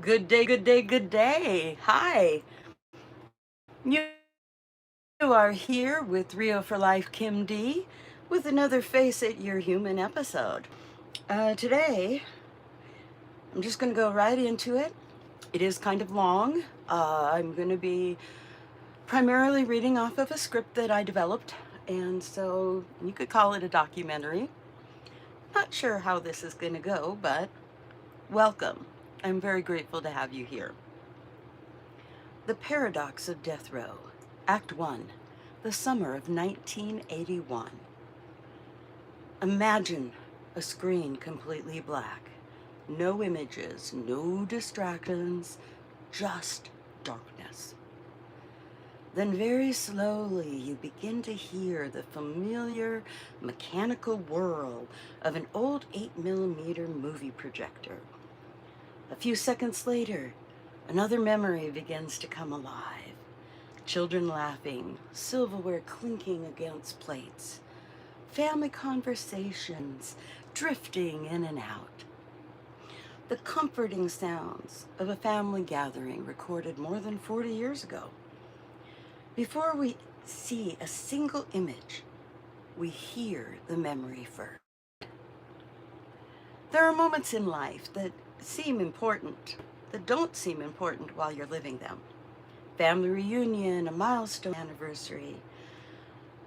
Good day, good day, good day. Hi. You are here with Rio for Life Kim D with another Face It You're Human episode. Today, I'm just going to go right into it. It is kind of long. I'm going to be primarily reading off of a script that I developed, and so you could call it a documentary. Not sure how this is going to go, but welcome. I'm very grateful to have you here. The Paradox of Death Row, Act 1, the summer of 1981. Imagine a screen completely black. No images, no distractions, just darkness. Then very slowly you begin to hear the familiar mechanical whirl of an old 8mm movie projector. A few seconds later, another memory begins to come alive. Children laughing, silverware clinking against plates, family conversations drifting in and out. The comforting sounds of a family gathering recorded more than 40 years ago. Before we see a single image, we hear the memory first. There are moments in life that seem important, that don't seem important while you're living them. Family reunion, a milestone anniversary,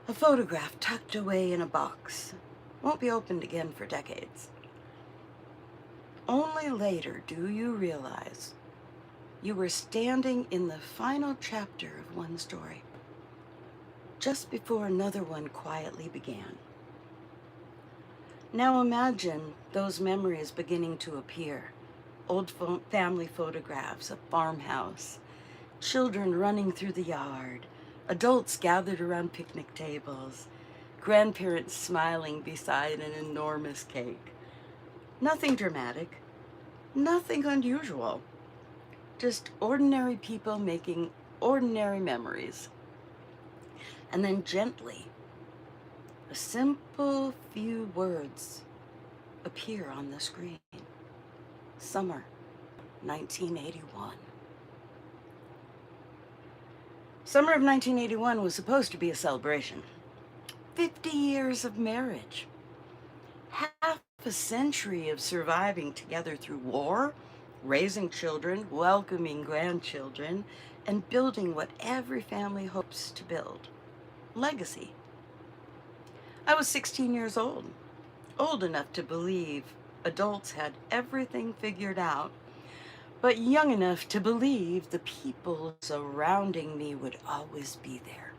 a photograph tucked away in a box, won't be opened again for decades. Only later do you realize you were standing in the final chapter of one story, just before another one quietly began. Now imagine those memories beginning to appear. Old family photographs, a farmhouse, children running through the yard, adults gathered around picnic tables, grandparents smiling beside an enormous cake. Nothing dramatic, nothing unusual, just ordinary people making ordinary memories. And then gently, a simple few words appear on the screen. Summer, 1981. Summer of 1981 was supposed to be a celebration. 50 years of marriage. Half a century of surviving together through war, raising children, welcoming grandchildren, and building what every family hopes to build. Legacy. I was 16 years old enough to believe adults had everything figured out, but young enough to believe the people surrounding me would always be there.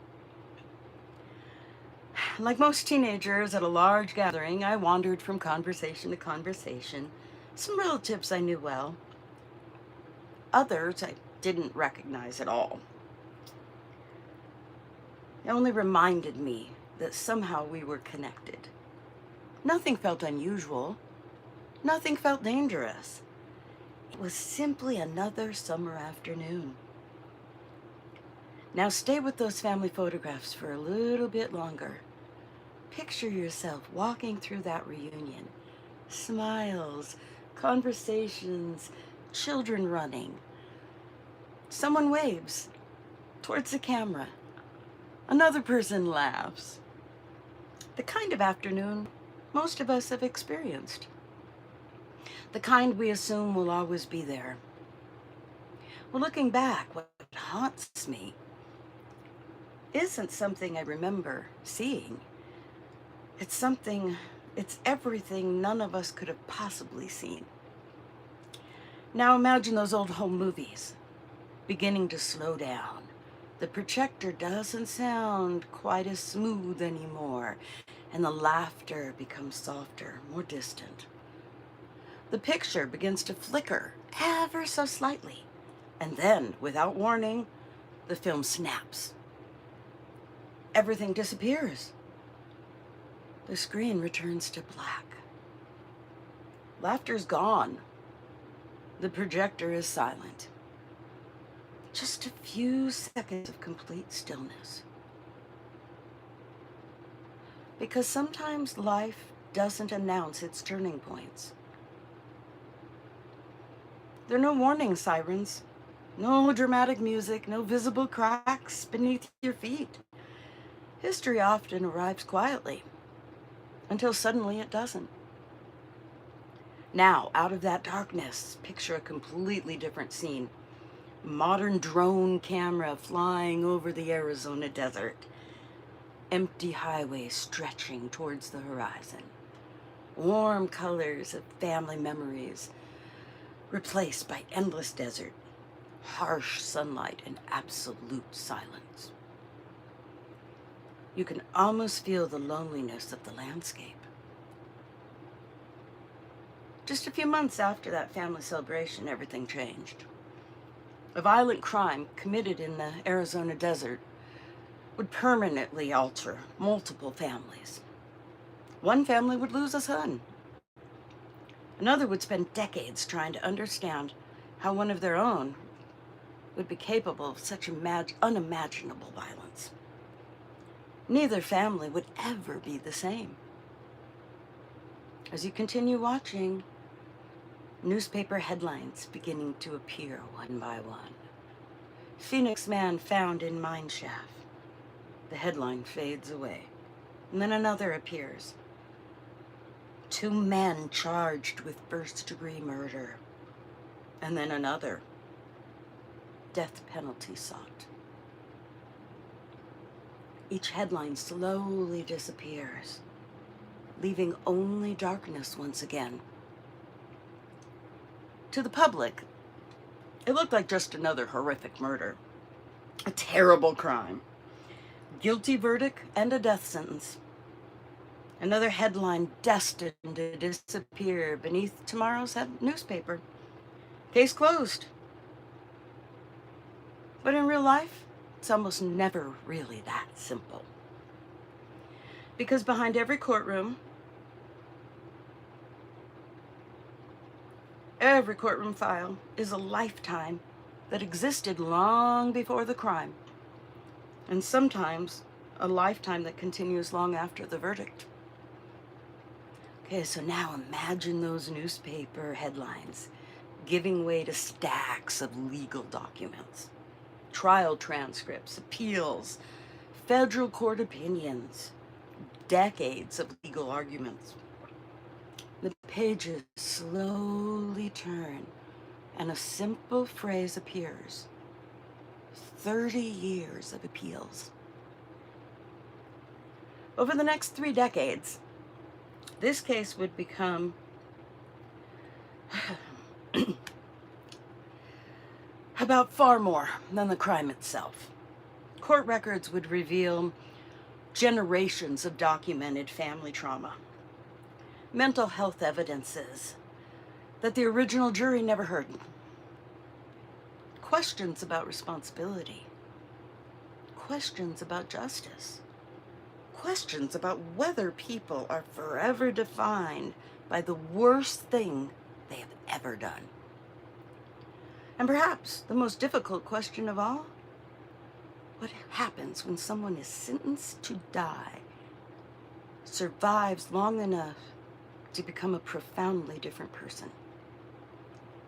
Like most teenagers at a large gathering, I wandered from conversation to conversation. Some relatives I knew well, others I didn't recognize at all. It only reminded me that somehow we were connected. Nothing felt unusual. Nothing felt dangerous. It was simply another summer afternoon. Now stay with those family photographs for a little bit longer. Picture yourself walking through that reunion. Smiles, conversations, children running. Someone waves towards the camera. Another person laughs. The kind of afternoon most of us have experienced. The kind we assume will always be there. Well, looking back, what haunts me isn't something I remember seeing. It's everything none of us could have possibly seen. Now imagine those old home movies beginning to slow down. The projector doesn't sound quite as smooth anymore, and the laughter becomes softer, more distant. The picture begins to flicker ever so slightly, and then, without warning, the film snaps. Everything disappears. The screen returns to black. Laughter's gone. The projector is silent. Just a few seconds of complete stillness. Because sometimes life doesn't announce its turning points. There are no warning sirens, no dramatic music, no visible cracks beneath your feet. History often arrives quietly, until suddenly it doesn't. Now, out of that darkness, picture a completely different scene. Modern drone camera flying over the Arizona desert. Empty highways stretching towards the horizon. Warm colors of family memories replaced by endless desert, harsh sunlight, and absolute silence. You can almost feel the loneliness of the landscape. Just a few months after that family celebration, everything changed. A violent crime committed in the Arizona desert would permanently alter multiple families. One family would lose a son. Another would spend decades trying to understand how one of their own would be capable of such unimaginable violence. Neither family would ever be the same. As you continue watching, newspaper headlines beginning to appear one by one. Phoenix man found in mine shaft. The headline fades away, and then another appears. 2 men charged with first-degree murder. And then another. Death penalty sought. Each headline slowly disappears, leaving only darkness once again. To the public, it looked like just another horrific murder. A terrible crime. Guilty verdict and a death sentence. Another headline destined to disappear beneath tomorrow's newspaper. Case closed. But in real life, it's almost never really that simple. Because behind every courtroom file is a lifetime that existed long before the crime. And sometimes a lifetime that continues long after the verdict. Okay, so now imagine those newspaper headlines giving way to stacks of legal documents, trial transcripts, appeals, federal court opinions, decades of legal arguments. The pages slowly turn, and a simple phrase appears. 30 years of appeals. Over the next 3 decades, this case would become about far more than the crime itself. Court records would reveal generations of documented family trauma, mental health evidences that the original jury never heard, questions about responsibility, questions about justice, questions about whether people are forever defined by the worst thing they have ever done. And perhaps the most difficult question of all, what happens when someone is sentenced to die, survives long enough to become a profoundly different person?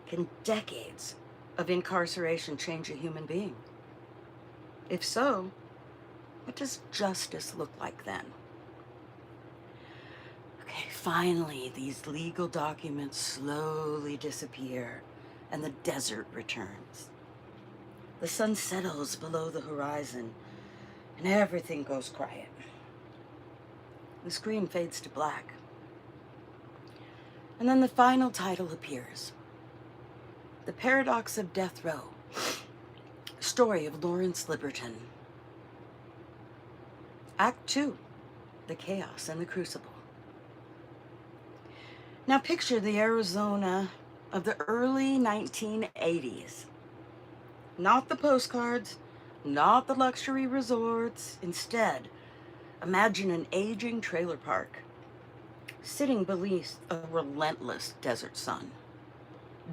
Can decades of incarceration change a human being? If so, what does justice look like then? Okay, finally, these legal documents slowly disappear and the desert returns. The sun settles below the horizon and everything goes quiet. The screen fades to black. And then the final title appears. The Paradox of Death Row. Story of Lawrence Libberton. Act 2. The Chaos and the Crucible. Now picture the Arizona of the early 1980s. Not the postcards, not the luxury resorts. Instead, imagine an aging trailer park, sitting beneath a relentless desert sun,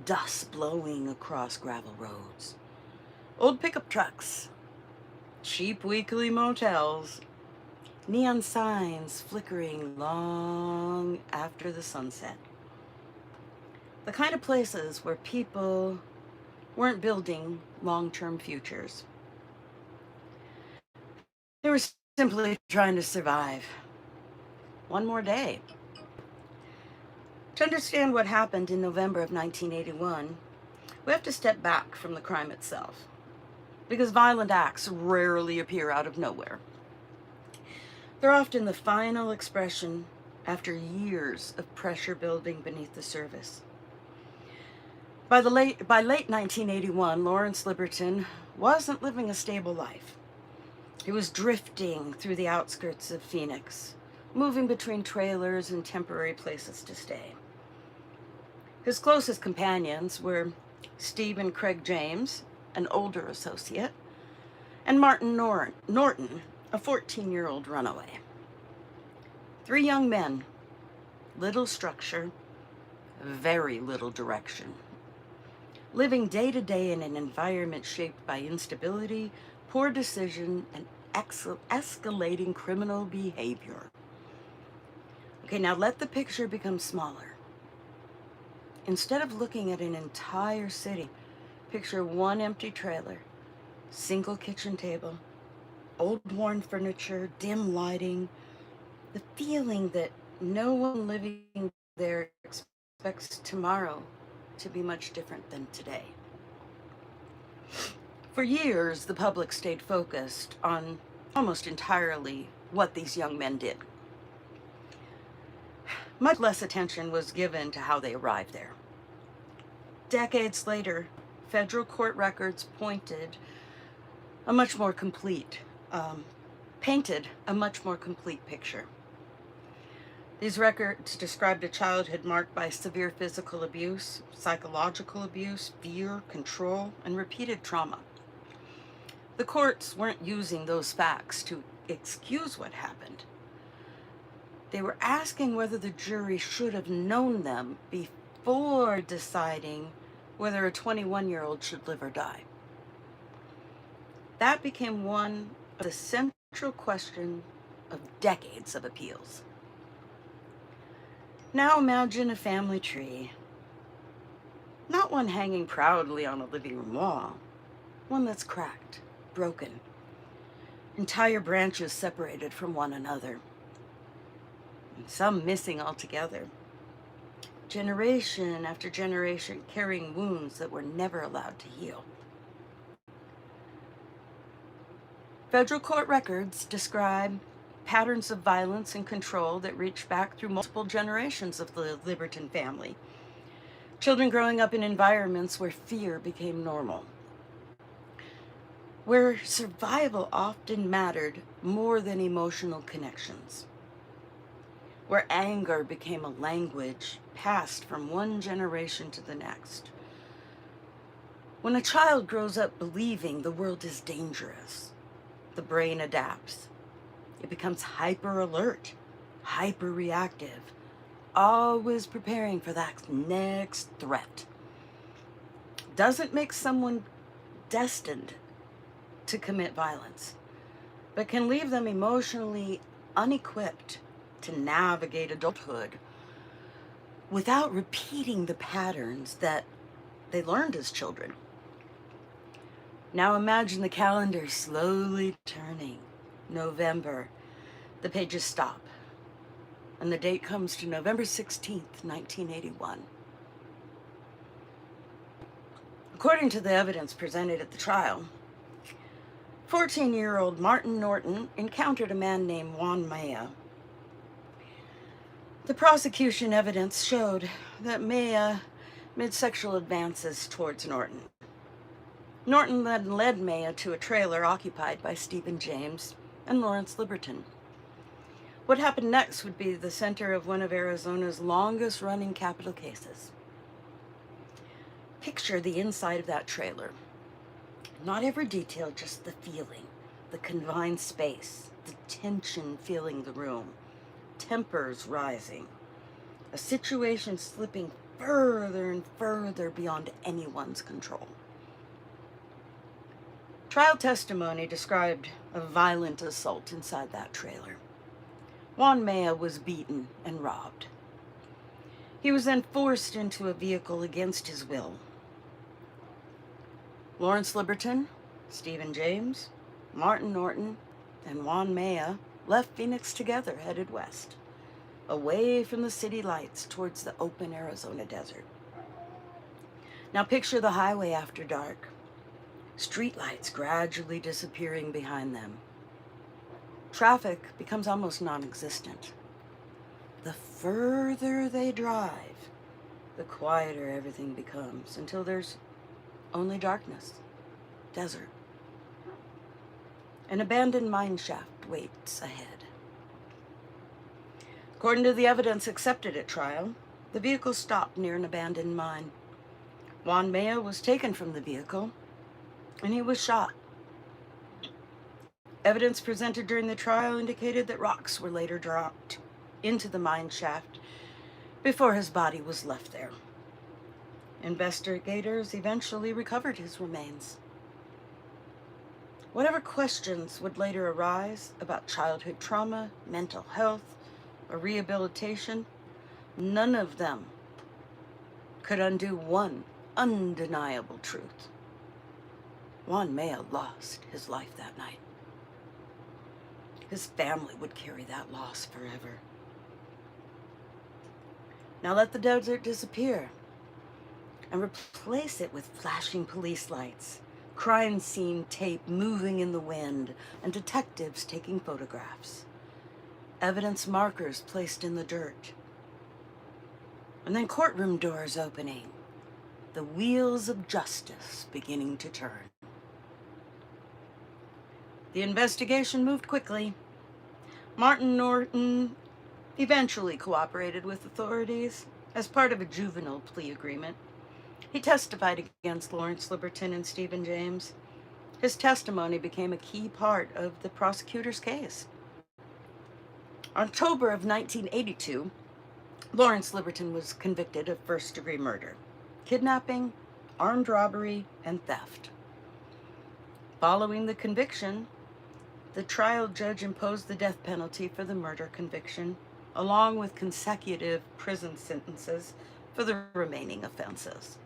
dust blowing across gravel roads, old pickup trucks, cheap weekly motels, neon signs flickering long after the sunset. The kind of places where people weren't building long-term futures. They were simply trying to survive one more day. To understand what happened in November of 1981, we have to step back from the crime itself, because violent acts rarely appear out of nowhere. They're often the final expression after years of pressure building beneath the surface. By late 1981, Lawrence Libberton wasn't living a stable life. He was drifting through the outskirts of Phoenix, moving between trailers and temporary places to stay. His closest companions were Steve and Craig James, an older associate, and Martin Norton, a 14-year-old runaway. 3 young men, little structure, very little direction, living day to day in an environment shaped by instability, poor decision, and escalating criminal behavior. Okay, now let the picture become smaller. Instead of looking at an entire city, picture one empty trailer, single kitchen table, old worn furniture, dim lighting, the feeling that no one living there expects tomorrow to be much different than today. For years, the public stayed focused on almost entirely what these young men did. Much less attention was given to how they arrived there. Decades later, federal court records painted a much more complete picture. These records described a childhood marked by severe physical abuse, psychological abuse, fear, control, and repeated trauma. The courts weren't using those facts to excuse what happened. They were asking whether the jury should have known them before deciding whether a 21-year-old should live or die. That became one of the central questions of decades of appeals. Now imagine a family tree, not one hanging proudly on a living room wall, one that's cracked, broken, entire branches separated from one another, and some missing altogether. Generation after generation carrying wounds that were never allowed to heal. Federal court records describe patterns of violence and control that reach back through multiple generations of the Libberton family. Children growing up in environments where fear became normal, where survival often mattered more than emotional connections, where anger became a language passed from one generation to the next. When a child grows up believing the world is dangerous, the brain adapts. It becomes hyper alert, hyper reactive, always preparing for that next threat. Doesn't make someone destined to commit violence, but can leave them emotionally unequipped to navigate adulthood without repeating the patterns that they learned as children. Now imagine the calendar slowly turning. November. The pages stop. And the date comes to November 16th, 1981. According to the evidence presented at the trial, 14-year-old Martin Norton encountered a man named Juan Maya. The prosecution evidence showed that Maya made sexual advances towards Norton. Norton then led Maya to a trailer occupied by Stephen James and Lawrence Libberton. What happened next would be the center of one of Arizona's longest-running capital cases. Picture the inside of that trailer. Not every detail, just the feeling, the confined space, the tension filling the room, tempers rising, a situation slipping further and further beyond anyone's control. Trial testimony described a violent assault inside that trailer. Juan Maya was beaten and robbed. He was then forced into a vehicle against his will. Lawrence Libberton, Stephen James, Martin Norton, and Juan Maya left Phoenix together, headed west, away from the city lights towards the open Arizona desert. Now picture the highway after dark, streetlights gradually disappearing behind them. Traffic becomes almost non-existent. The further they drive, the quieter everything becomes, until there's only darkness, desert. An abandoned mine shaft waits ahead. According to the evidence accepted at trial, the vehicle stopped near an abandoned mine. Juan Maya was taken from the vehicle, and he was shot. Evidence presented during the trial indicated that rocks were later dropped into the mine shaft before his body was left there. Investigators eventually recovered his remains. Whatever questions would later arise about childhood trauma, mental health, or rehabilitation, none of them could undo one undeniable truth. Juan Maya lost his life that night. His family would carry that loss forever. Now let the desert disappear and replace it with flashing police lights, crime scene tape moving in the wind, and detectives taking photographs. Evidence markers placed in the dirt. And then courtroom doors opening, the wheels of justice beginning to turn. The investigation moved quickly. Martin Norton eventually cooperated with authorities as part of a juvenile plea agreement. He testified against Lawrence Libberton and Stephen James. His testimony became a key part of the prosecutor's case. October of 1982, Lawrence Libberton was convicted of first-degree murder, kidnapping, armed robbery, and theft. Following the conviction, the trial judge imposed the death penalty for the murder conviction, along with consecutive prison sentences for the remaining offenses.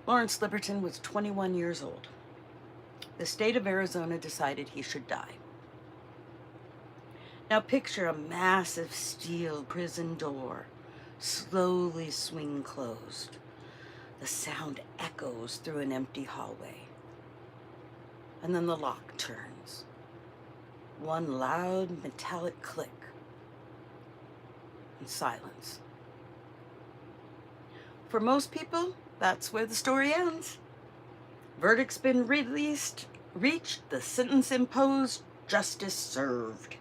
Lawrence Libberton was 21 years old. The state of Arizona decided he should die. Now picture a massive steel prison door slowly swing closed. The sound echoes through an empty hallway. And then the lock turns. One loud metallic click and silence. For most people, that's where the story ends. Verdict's been reached, the sentence imposed, justice served.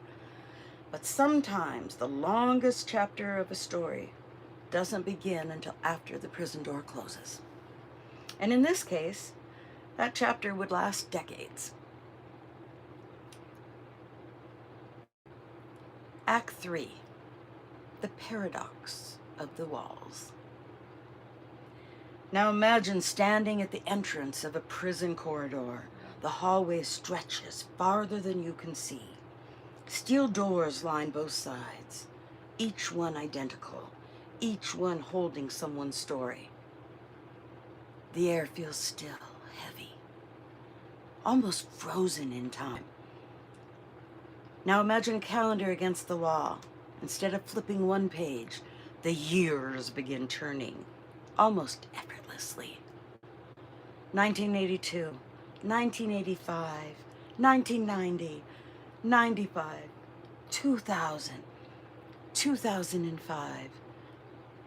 But sometimes the longest chapter of a story doesn't begin until after the prison door closes. And in this case, that chapter would last decades. Act 3, the paradox of the walls. Now imagine standing at the entrance of a prison corridor. The hallway stretches farther than you can see. Steel doors line both sides, each one identical, each one holding someone's story. The air feels still, heavy, almost frozen in time. Now imagine a calendar against the wall. Instead of flipping one page, the years begin turning, almost effortlessly. 1982, 1985, 1990, 95, 2000, 2005.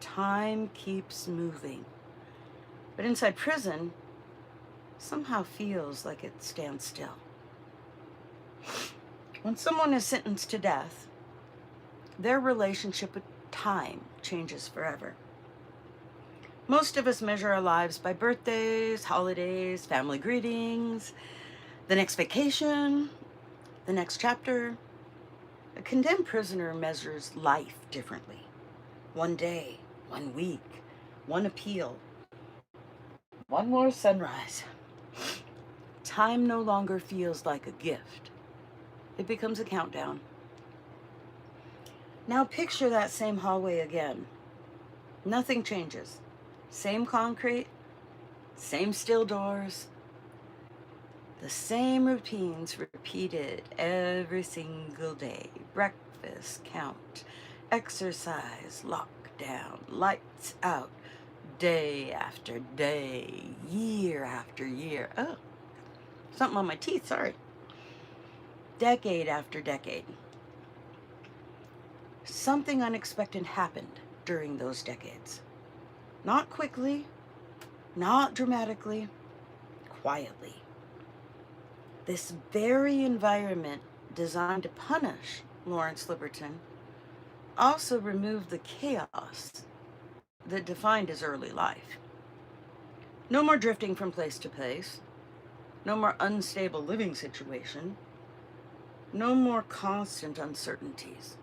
Time keeps moving. But inside prison, somehow feels like it stands still. When someone is sentenced to death, their relationship with time changes forever. Most of us measure our lives by birthdays, holidays, family greetings, the next vacation, the next chapter. A condemned prisoner measures life differently. One day, 1 week, one appeal, one more sunrise. Time no longer feels like a gift. It becomes a countdown. Now picture that same hallway again. Nothing changes. Same concrete, same steel doors, the same routines repeated every single day. Breakfast, count, exercise, lockdown, lights out, day after day, year after year. Oh, something on my teeth, sorry. Decade after decade. Something unexpected happened during those decades. Not quickly, not dramatically, quietly. This very environment designed to punish Lawrence Libberton also removed the chaos that defined his early life. No more drifting from place to place, no more unstable living situation, no more constant uncertainties.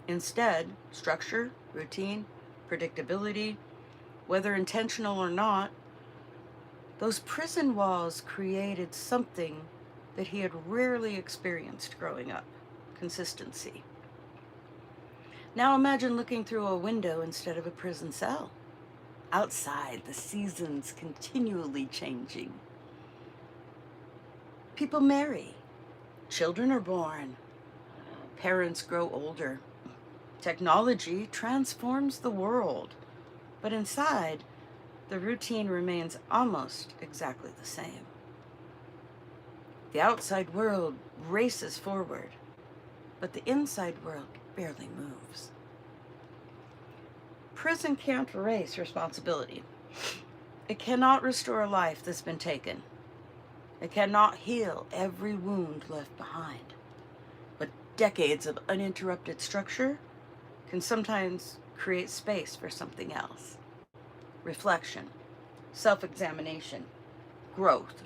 Instead, structure, routine, predictability, whether intentional or not, those prison walls created something that he had rarely experienced growing up: consistency. Now imagine looking through a window instead of a prison cell. Outside, the seasons continually changing. People marry, children are born, parents grow older. Technology transforms the world, but inside, the routine remains almost exactly the same. The outside world races forward, but the inside world barely moves. Prison can't erase responsibility. It cannot restore a life that's been taken. It cannot heal every wound left behind. But decades of uninterrupted structure can sometimes create space for something else: reflection, self-examination, growth.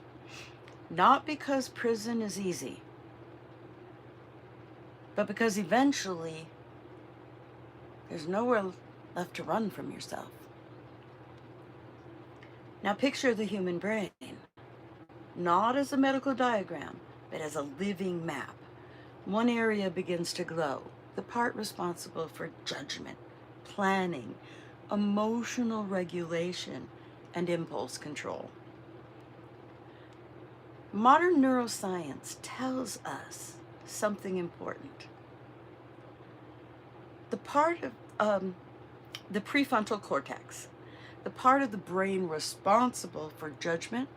Not because prison is easy, but because eventually there's nowhere left to run from yourself. Now picture the human brain, not as a medical diagram, but as a living map. One area begins to glow, the part responsible for judgment, planning, emotional regulation, and impulse control. Modern neuroscience tells us something important. The part of the prefrontal cortex, the part of the brain responsible for judgment,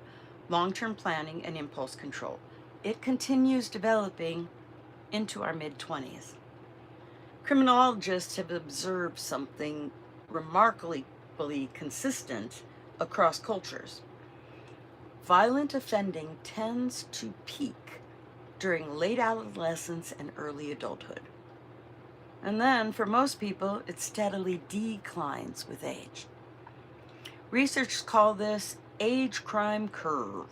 long-term planning, and impulse control, it continues developing into our mid-20s. Criminologists have observed something remarkably consistent across cultures. Violent offending tends to peak during late adolescence and early adulthood. And then, for most people, it steadily declines with age. Researchers call this age crime curve.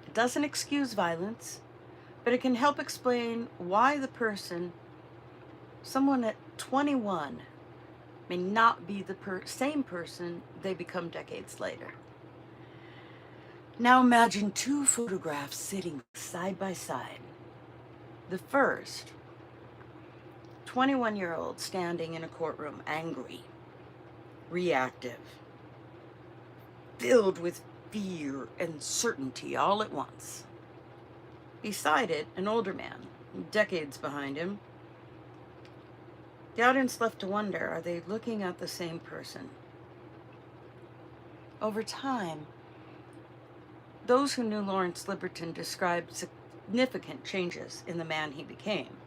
It doesn't excuse violence, but it can help explain why someone at 21, may not be the same person they become decades later. Now imagine two photographs sitting side by side. The first, 21-year-old standing in a courtroom, angry, reactive, filled with fear and certainty all at once. Beside it, an older man, decades behind him. The audience left to wonder, are they looking at the same person? Over time, those who knew Lawrence Libberton described significant changes in the man he became.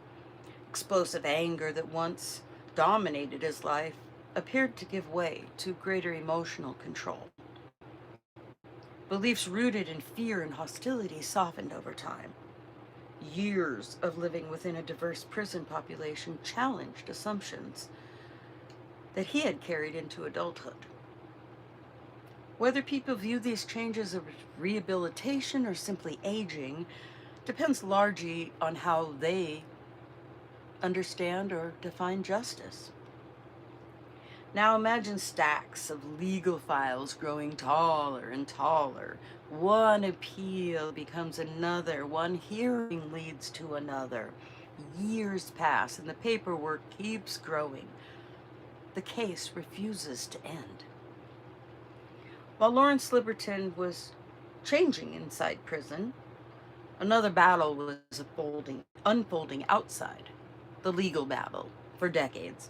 Explosive anger that once dominated his life appeared to give way to greater emotional control. Beliefs rooted in fear and hostility softened over time. Years of living within a diverse prison population challenged assumptions that he had carried into adulthood. Whether people view these changes as rehabilitation or simply aging depends largely on how they understand or define justice. Now imagine stacks of legal files growing taller and taller. One appeal becomes another. One hearing leads to another. Years pass and the paperwork keeps growing. the case refuses to end. While Lawrence Libberton was changing inside prison, another battle was unfolding outside, the legal battle for decades.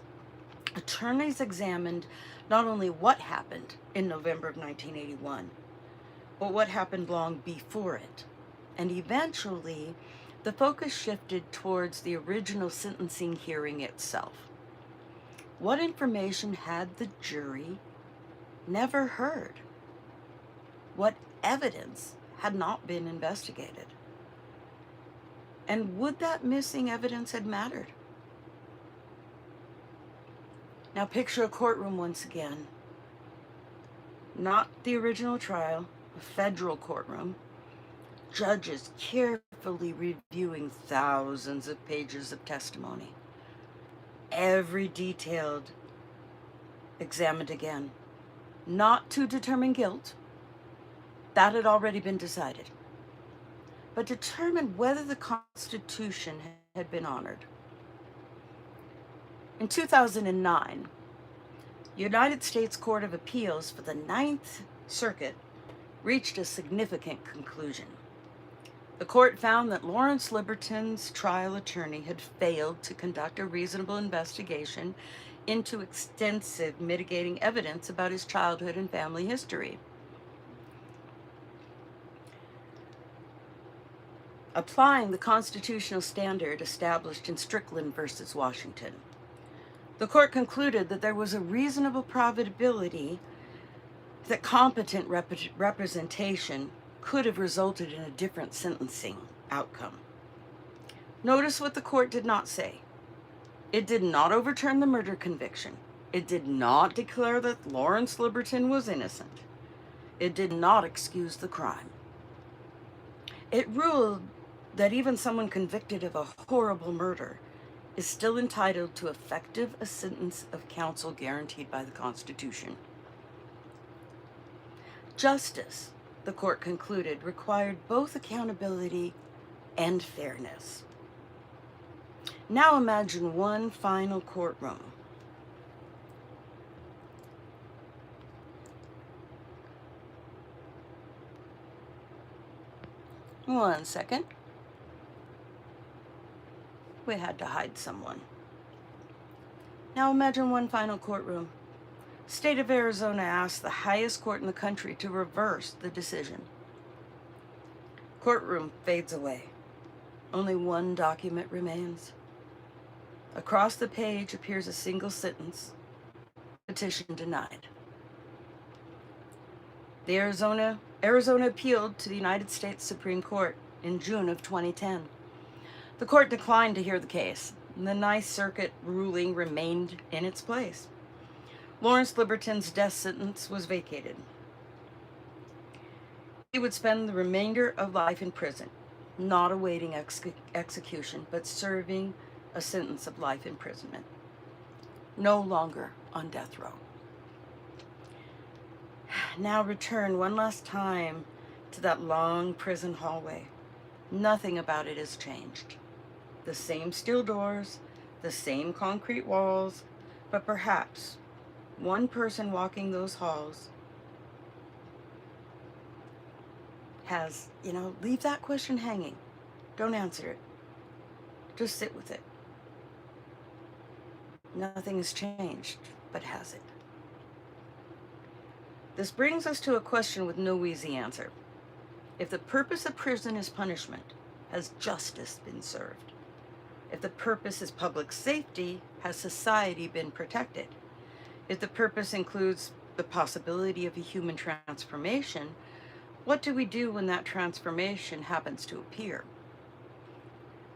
Attorneys examined not only what happened in November of 1981, but what happened long before it. And eventually, the focus shifted towards the original sentencing hearing itself. What information had the jury never heard? What evidence had not been investigated? And would that missing evidence have mattered? Now picture a courtroom once again. Not the original trial, a federal courtroom. Judges carefully reviewing thousands of pages of testimony. Every detailed examined again. Not to determine guilt. That had already been decided. But determine whether the Constitution had been honored. In 2009, the United States Court of Appeals for the Ninth Circuit reached a significant conclusion. The court found that Lawrence Libberton's trial attorney had failed to conduct a reasonable investigation into extensive mitigating evidence about his childhood and family history. Applying the constitutional standard established in Strickland versus Washington, the court concluded that there was a reasonable probability that competent representation could have resulted in a different sentencing outcome. Notice what the court did not say. It did not overturn the murder conviction. It did not declare that Lawrence Libberton was innocent. It did not excuse the crime. It ruled that even someone convicted of a horrible murder is still entitled to effective assistance of counsel guaranteed by the Constitution. Justice, the court concluded, required both accountability and fairness. Now imagine one final courtroom. One second. We had to hide someone. Now imagine one final courtroom. State of Arizona asked the highest court in the country to reverse the decision. Courtroom fades away. Only one document remains. Across the page appears a single sentence: petition denied. The Arizona appealed to the United States Supreme Court in June of 2010. The court declined to hear the case, and the Ninth Circuit ruling remained in its place. Lawrence Libberton's death sentence was vacated. He would spend the remainder of life in prison, not awaiting execution, but serving a sentence of life imprisonment. No longer on death row. Now return one last time to that long prison hallway. Nothing about it has changed. The same steel doors, the same concrete walls, but perhaps one person walking those halls has, leave that question hanging. Don't answer it. Just sit with it. Nothing has changed, but has it? This brings us to a question with no easy answer. If the purpose of prison is punishment, has justice been served? If the purpose is public safety, has society been protected? If the purpose includes the possibility of a human transformation, what do we do when that transformation happens to appear?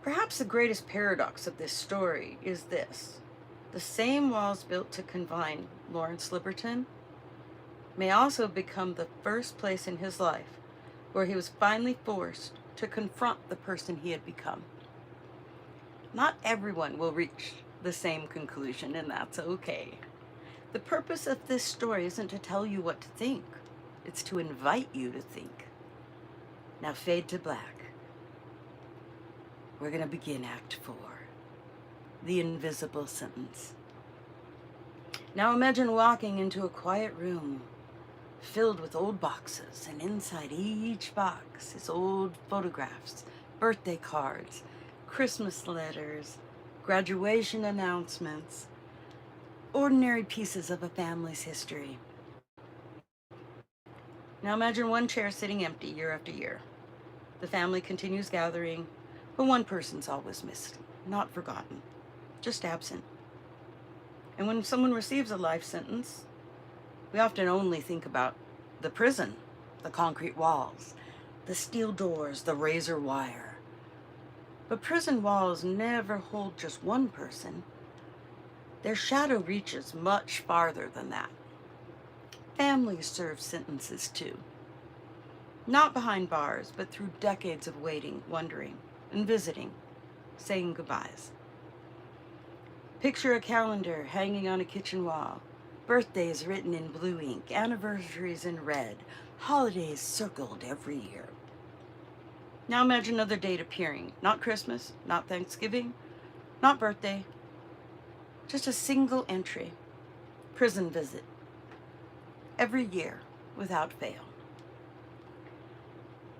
Perhaps the greatest paradox of this story is this: the same walls built to confine Lawrence Libberton may also become the first place in his life where he was finally forced to confront the person he had become. Not everyone will reach the same conclusion, and that's okay. The purpose of this story isn't to tell you what to think. It's to invite you to think. Now fade to black. We're going to begin Act 4, The Invisible Sentence. Now imagine walking into a quiet room filled with old boxes, and inside each box is old photographs, birthday cards, Christmas letters, graduation announcements, ordinary pieces of a family's history. Now imagine one chair sitting empty year after year. The family continues gathering, but one person's always missed, not forgotten, just absent. And when someone receives a life sentence, we often only think about the prison, the concrete walls, the steel doors, the razor wire. But prison walls never hold just one person. Their shadow reaches much farther than that. Families serve sentences too. Not behind bars, but through decades of waiting, wondering, and visiting, saying goodbyes. Picture a calendar hanging on a kitchen wall. Birthdays written in blue ink, anniversaries in red, holidays circled every year. Now imagine another date appearing. Not Christmas, not Thanksgiving, not birthday. Just a single entry. Prison visit. Every year, without fail.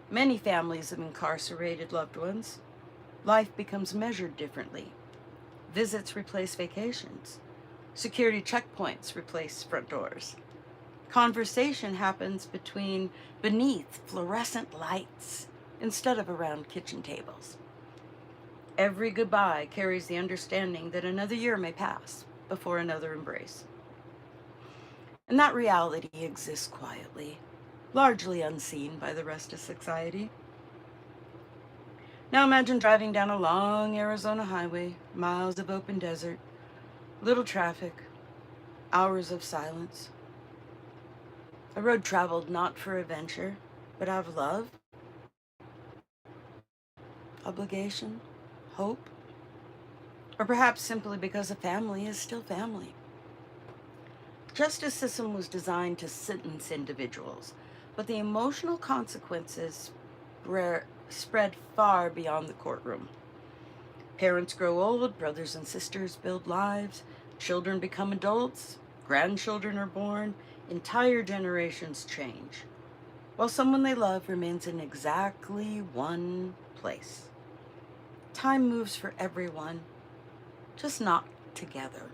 Many families of incarcerated loved ones. Life becomes measured differently. Visits replace vacations. Security checkpoints replace front doors. Conversation happens beneath fluorescent lights instead of around kitchen tables. Every goodbye carries the understanding that another year may pass before another embrace. And that reality exists quietly, largely unseen by the rest of society. Now imagine driving down a long Arizona highway, miles of open desert, little traffic, hours of silence. A road traveled not for adventure, but out of love, obligation, hope, or perhaps simply because a family is still family. Justice system was designed to sentence individuals, but the emotional consequences spread far beyond the courtroom. Parents grow old, brothers and sisters build lives, children become adults, grandchildren are born, entire generations change, while someone they love remains in exactly one place. Time moves for everyone, just not together.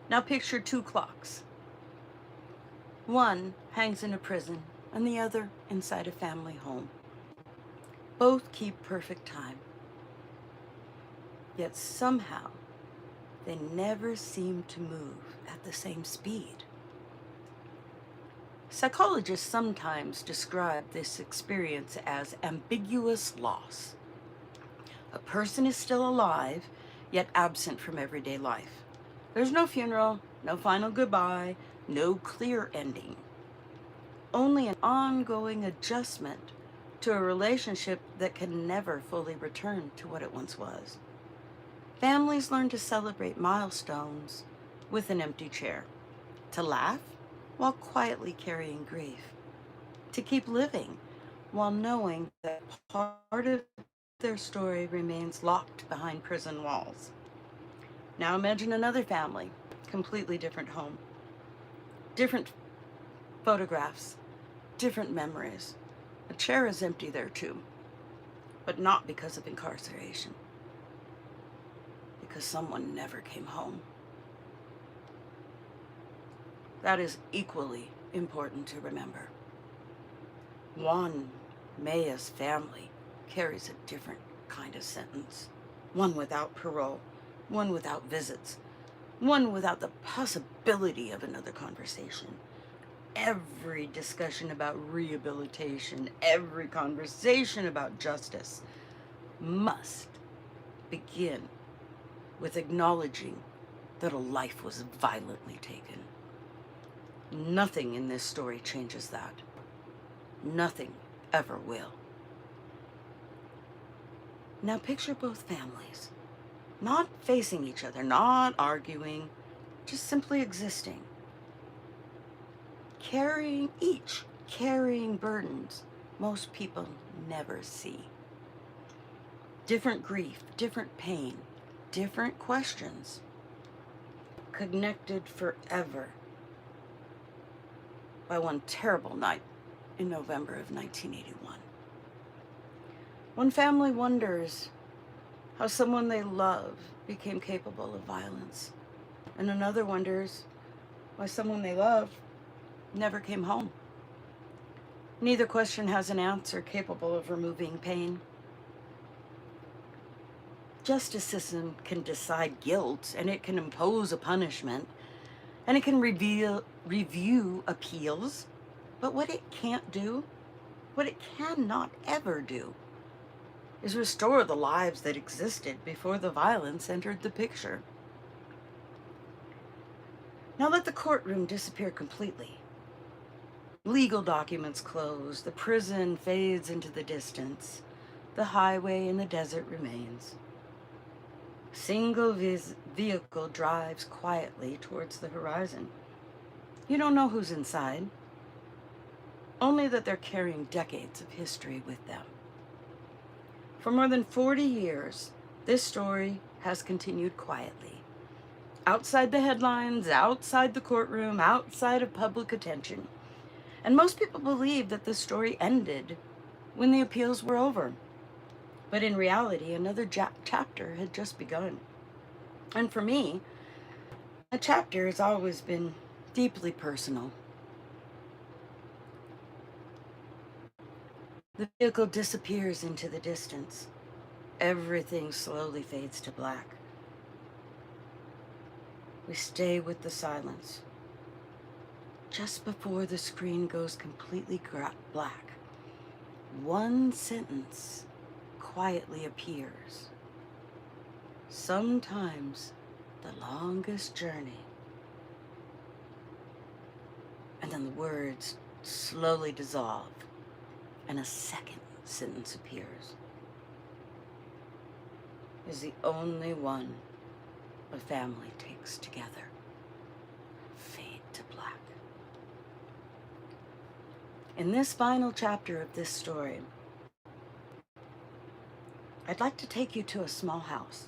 Now picture two clocks. One hangs in a prison and the other inside a family home. Both keep perfect time. Yet somehow, they never seem to move at the same speed. Psychologists sometimes describe this experience as ambiguous loss. A person is still alive, yet absent from everyday life. There's no funeral, no final goodbye, no clear ending. Only an ongoing adjustment to a relationship that can never fully return to what it once was. Families learn to celebrate milestones with an empty chair, to laugh while quietly carrying grief, to keep living while knowing that part of their story remains locked behind prison walls. Now imagine another family, completely different home, different photographs, different memories. A chair is empty there too, but not because of incarceration, because someone never came home. That is equally important to remember. Juan Maya's family carries a different kind of sentence, one without parole, one without visits, one without the possibility of another conversation. Every discussion about rehabilitation, every conversation about justice must begin with acknowledging that a life was violently taken. Nothing in this story changes that. Nothing ever will. Now picture both families, not facing each other, not arguing, just simply existing. Carrying burdens most people never see. Different grief, different pain, different questions. connected forever by one terrible night in November of 1981. One family wonders how someone they love became capable of violence, and another wonders why someone they love never came home. Neither question has an answer capable of removing pain. Justice system can decide guilt, and it can impose a punishment, and it can review appeals, but what it can't do, what it cannot ever do, is restore the lives that existed before the violence entered the picture. Now let the courtroom disappear completely. Legal documents close, the prison fades into the distance, the highway in the desert remains. A single vehicle drives quietly towards the horizon. You don't know who's inside, only that they're carrying decades of history with them. For more than 40 years, this story has continued quietly. Outside the headlines, outside the courtroom, outside of public attention. And most people believe that the story ended when the appeals were over. But in reality, another chapter had just begun. And for me, a chapter has always been deeply personal. The vehicle disappears into the distance. Everything slowly fades to black. We stay with the silence. Just before the screen goes completely black, one sentence quietly appears. Sometimes the longest journey. And then the words slowly dissolve, and a second sentence appears. Is the only one a family takes together. Fade to black. In this final chapter of this story, I'd like to take you to a small house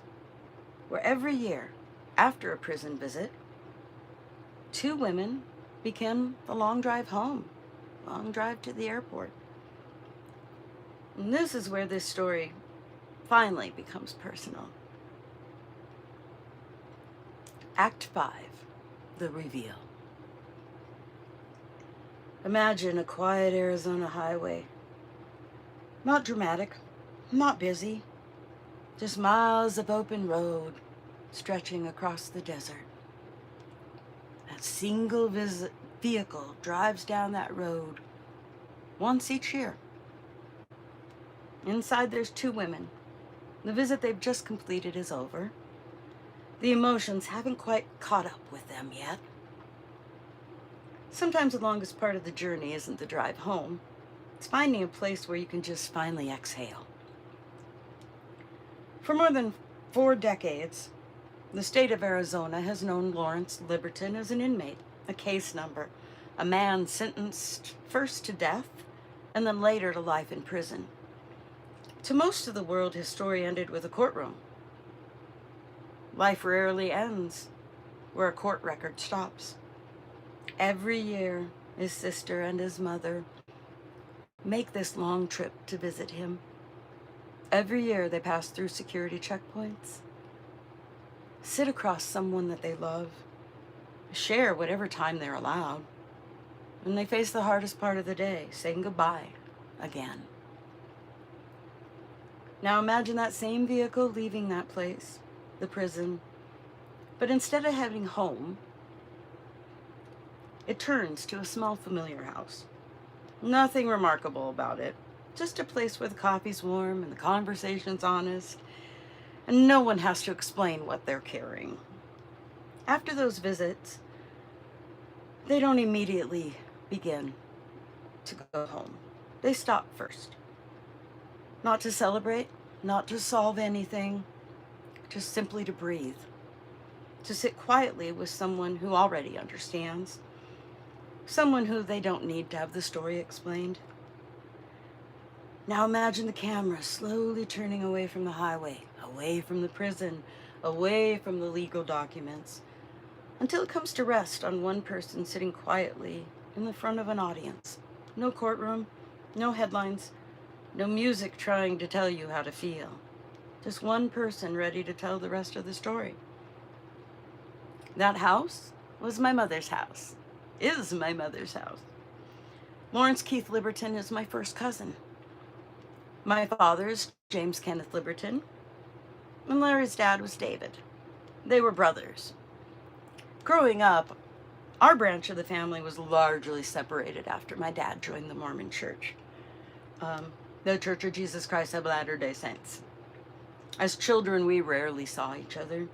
where every year, after a prison visit, two women begin the long drive home, long drive to the airport. And this is where this story finally becomes personal. Act 5, the reveal. Imagine a quiet Arizona highway. Not dramatic, not busy, just miles of open road stretching across the desert. A single vehicle drives down that road once each year. Inside there's two women. The visit they've just completed is over. The emotions haven't quite caught up with them yet. Sometimes the longest part of the journey isn't the drive home. It's finding a place where you can just finally exhale. For more than 4 decades, the state of Arizona has known Lawrence Libberton as an inmate, a case number, a man sentenced first to death and then later to life in prison. To most of the world, his story ended with a courtroom. Life rarely ends where a court record stops. Every year, his sister and his mother make this long trip to visit him. Every year, they pass through security checkpoints, sit across someone that they love, share whatever time they're allowed, and they face the hardest part of the day, saying goodbye again. Now imagine that same vehicle leaving that place, the prison, but instead of heading home, it turns to a small familiar house. Nothing remarkable about it, just a place where the coffee's warm and the conversation's honest, and no one has to explain what they're carrying. After those visits, they don't immediately begin to go home. They stop first. Not to celebrate, not to solve anything, just simply to breathe. To sit quietly with someone who already understands. Someone who they don't need to have the story explained. Now imagine the camera slowly turning away from the highway, away from the prison, away from the legal documents, until it comes to rest on one person sitting quietly in the front of an audience. No courtroom, no headlines, no music trying to tell you how to feel. Just one person ready to tell the rest of the story. That house was my mother's house, is my mother's house. Lawrence Keith Libberton is my first cousin. My father's James Kenneth Libberton, and Larry's dad was David. They were brothers. Growing up, our branch of the family was largely separated after my dad joined the Mormon Church, the Church of Jesus Christ of Latter-day Saints. As children, we rarely saw each other.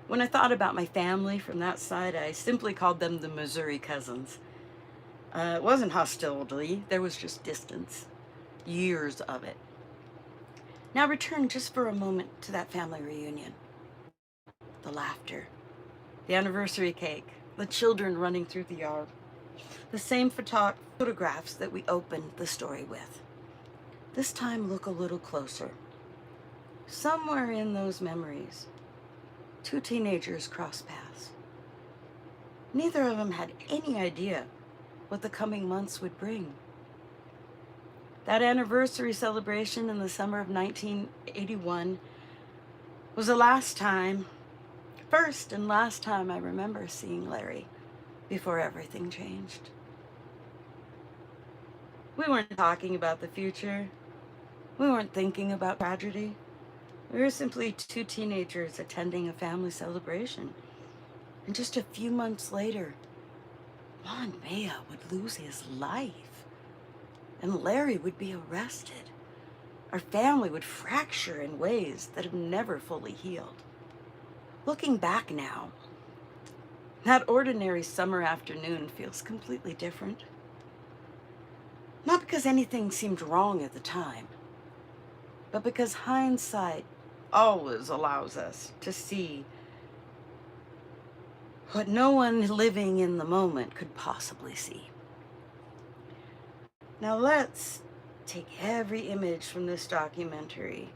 When I thought about my family from that side, I simply called them the Missouri cousins. It wasn't hostility, there was just distance. Years of it. Now return just for a moment to that family reunion. The laughter, the anniversary cake, the children running through the yard, the same photographs that we opened the story with. This time, look a little closer. Somewhere in those memories, two teenagers crossed paths. Neither of them had any idea what the coming months would bring. That anniversary celebration in the summer of 1981 was the first and last time I remember seeing Larry before everything changed. We weren't talking about the future. We weren't thinking about tragedy. We were simply two teenagers attending a family celebration. And just a few months later, Juan Maya would lose his life. And Larry would be arrested. Our family would fracture in ways that have never fully healed. Looking back now, that ordinary summer afternoon feels completely different. Not because anything seemed wrong at the time, but because hindsight always allows us to see what no one living in the moment could possibly see. Now let's take every image from this documentary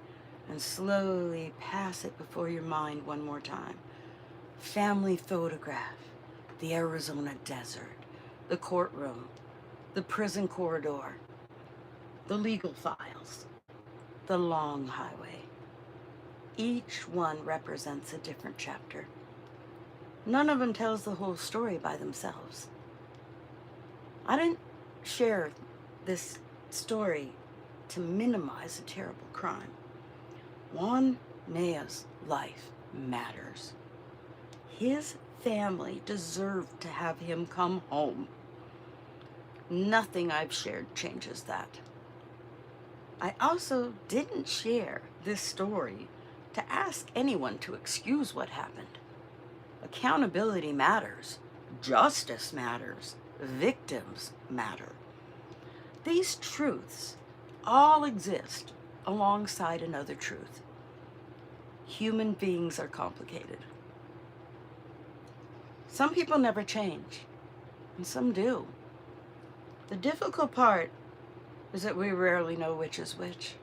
and slowly pass it before your mind one more time. Family photograph, the Arizona desert, the courtroom, the prison corridor, the legal files, the long highway. Each one represents a different chapter. None of them tells the whole story by themselves. I didn't share this story to minimize a terrible crime. Juan Maya's life matters. His family deserved to have him come home. Nothing I've shared changes that. I also didn't share this story to ask anyone to excuse what happened. Accountability matters. Justice matters. Victims matter. These truths all exist alongside another truth. Human beings are complicated. Some people never change, and some do. The difficult part is that we rarely know which is which.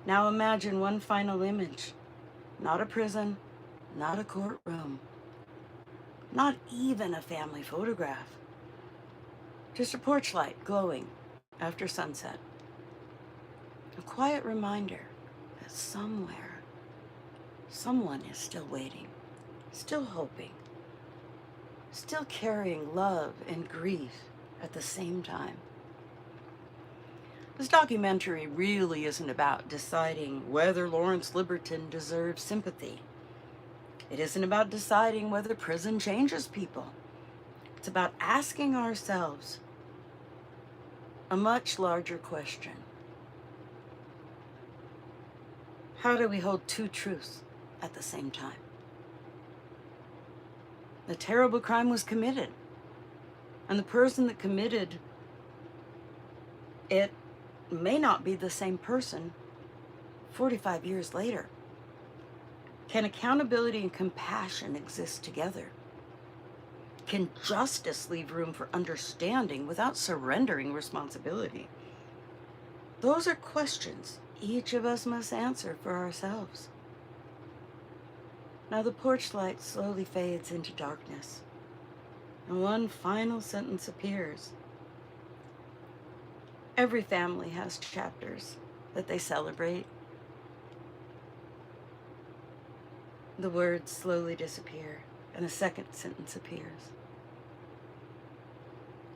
Now imagine one final image. Not a prison, not a courtroom, not even a family photograph. Just a porch light glowing after sunset. A quiet reminder that somewhere, someone is still waiting, still hoping, still carrying love and grief at the same time. This documentary really isn't about deciding whether Lawrence Libberton deserves sympathy. It isn't about deciding whether prison changes people. It's about asking ourselves a much larger question. How do we hold two truths at the same time? A terrible crime was committed, and the person that committed it may not be the same person 45 years later. Can accountability and compassion exist together? Can justice leave room for understanding without surrendering responsibility? Those are questions each of us must answer for ourselves. Now the porch light slowly fades into darkness, and one final sentence appears. Every family has chapters that they celebrate. The words slowly disappear, and a second sentence appears.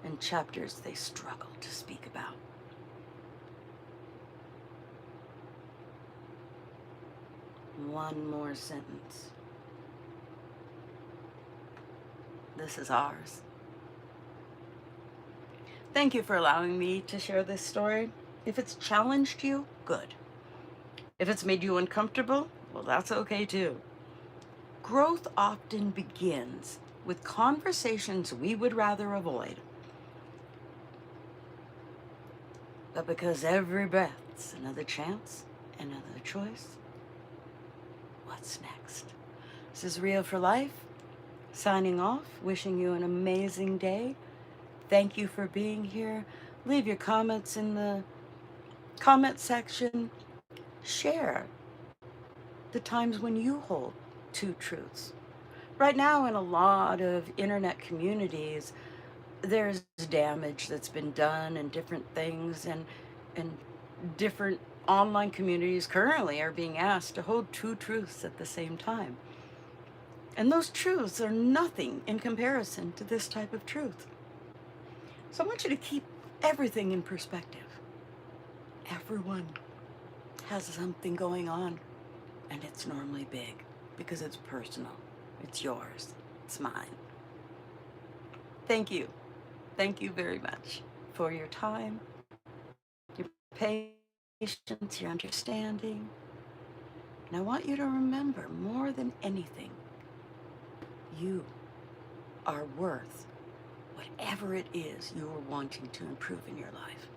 And chapters they struggle to speak about. One more sentence. This is ours. Thank you for allowing me to share this story. If it's challenged you, good. If it's made you uncomfortable, well, that's okay too. Growth often begins with conversations we would rather avoid. But because every breath's another chance, another choice, what's next? This is Real for Life, signing off, wishing you an amazing day. Thank you for being here. Leave your comments in the comment section. Share the times when you hold two truths. Right now, in a lot of internet communities, there's damage that's been done and different things, and different online communities currently are being asked to hold two truths at the same time. And those truths are nothing in comparison to this type of truth. So I want you to keep everything in perspective. Everyone has something going on, and it's normally big because it's personal. It's yours. It's mine. Thank you. Thank you very much for your time, your patience, your understanding. And I want you to remember, more than anything, you are worth whatever it is you are wanting to improve in your life.